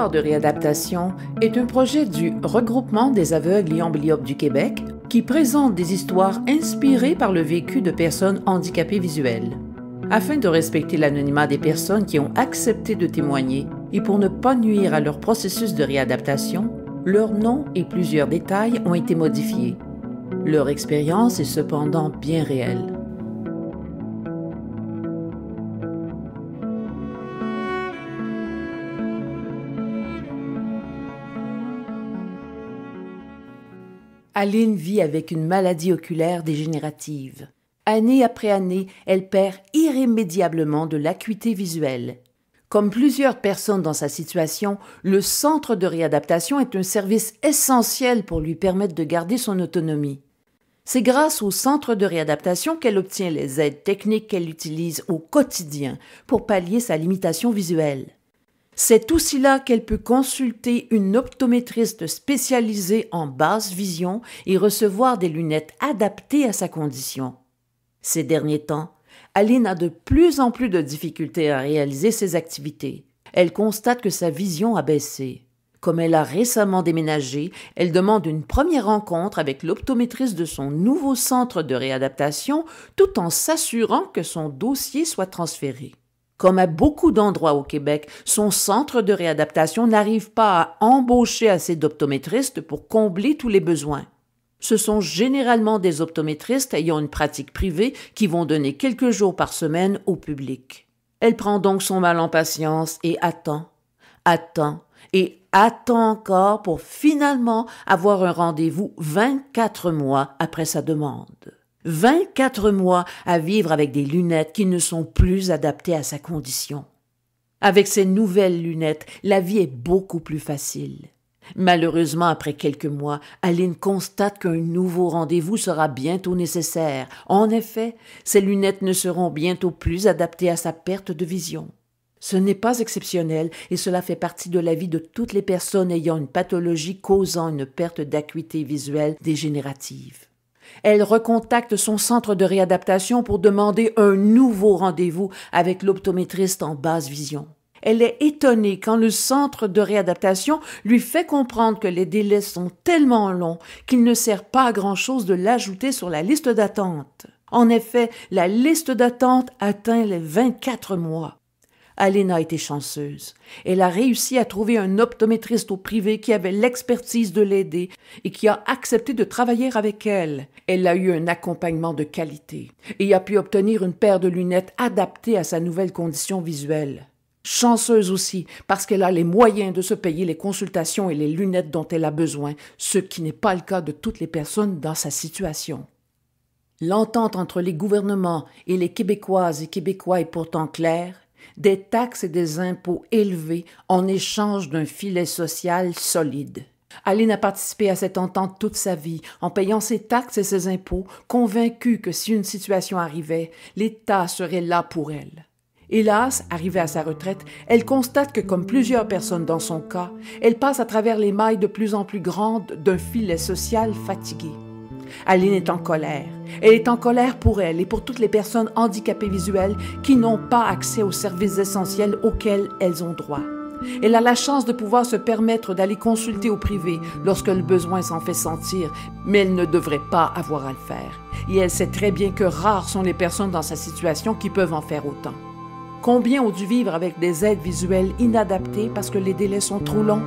Histoire de réadaptation est un projet du Regroupement des aveugles et amblyopes du Québec qui présente des histoires inspirées par le vécu de personnes handicapées visuelles. Afin de respecter l'anonymat des personnes qui ont accepté de témoigner et pour ne pas nuire à leur processus de réadaptation, leur nom et plusieurs détails ont été modifiés. Leur expérience est cependant bien réelle. Aline vit avec une maladie oculaire dégénérative. Année après année, elle perd irrémédiablement de l'acuité visuelle. Comme plusieurs personnes dans sa situation, le centre de réadaptation est un service essentiel pour lui permettre de garder son autonomie. C'est grâce au centre de réadaptation qu'elle obtient les aides techniques qu'elle utilise au quotidien pour pallier sa limitation visuelle. C'est aussi là qu'elle peut consulter une optométriste spécialisée en basse vision et recevoir des lunettes adaptées à sa condition. Ces derniers temps, Aline a de plus en plus de difficultés à réaliser ses activités. Elle constate que sa vision a baissé. Comme elle a récemment déménagé, elle demande une première rencontre avec l'optométriste de son nouveau centre de réadaptation tout en s'assurant que son dossier soit transféré. Comme à beaucoup d'endroits au Québec, son centre de réadaptation n'arrive pas à embaucher assez d'optométristes pour combler tous les besoins. Ce sont généralement des optométristes ayant une pratique privée qui vont donner quelques jours par semaine au public. Elle prend donc son mal en patience et attend encore pour finalement avoir un rendez-vous 24 mois après sa demande. 24 mois à vivre avec des lunettes qui ne sont plus adaptées à sa condition. Avec ces nouvelles lunettes, la vie est beaucoup plus facile. Malheureusement, après quelques mois, Aline constate qu'un nouveau rendez-vous sera bientôt nécessaire. En effet, ses lunettes ne seront bientôt plus adaptées à sa perte de vision. Ce n'est pas exceptionnel et cela fait partie de la vie de toutes les personnes ayant une pathologie causant une perte d'acuité visuelle dégénérative. Elle recontacte son centre de réadaptation pour demander un nouveau rendez-vous avec l'optométriste en basse vision. Elle est étonnée quand le centre de réadaptation lui fait comprendre que les délais sont tellement longs qu'il ne sert pas à grand-chose de l'ajouter sur la liste d'attente. En effet, la liste d'attente atteint les 24 mois. Aline a été chanceuse. Elle a réussi à trouver un optométriste au privé qui avait l'expertise de l'aider et qui a accepté de travailler avec elle. Elle a eu un accompagnement de qualité et a pu obtenir une paire de lunettes adaptées à sa nouvelle condition visuelle. Chanceuse aussi parce qu'elle a les moyens de se payer les consultations et les lunettes dont elle a besoin, ce qui n'est pas le cas de toutes les personnes dans sa situation. L'entente entre les gouvernements et les Québécoises et Québécois est pourtant claire. Des taxes et des impôts élevés en échange d'un filet social solide. Aline a participé à cette entente toute sa vie, en payant ses taxes et ses impôts, convaincue que si une situation arrivait, l'État serait là pour elle. Hélas, arrivée à sa retraite, elle constate que, comme plusieurs personnes dans son cas, elle passe à travers les mailles de plus en plus grandes d'un filet social fatigué. Aline est en colère. Elle est en colère pour elle et pour toutes les personnes handicapées visuelles qui n'ont pas accès aux services essentiels auxquels elles ont droit. Elle a la chance de pouvoir se permettre d'aller consulter au privé lorsque le besoin s'en fait sentir, mais elle ne devrait pas avoir à le faire. Et elle sait très bien que rares sont les personnes dans sa situation qui peuvent en faire autant. Combien ont dû vivre avec des aides visuelles inadaptées parce que les délais sont trop longs?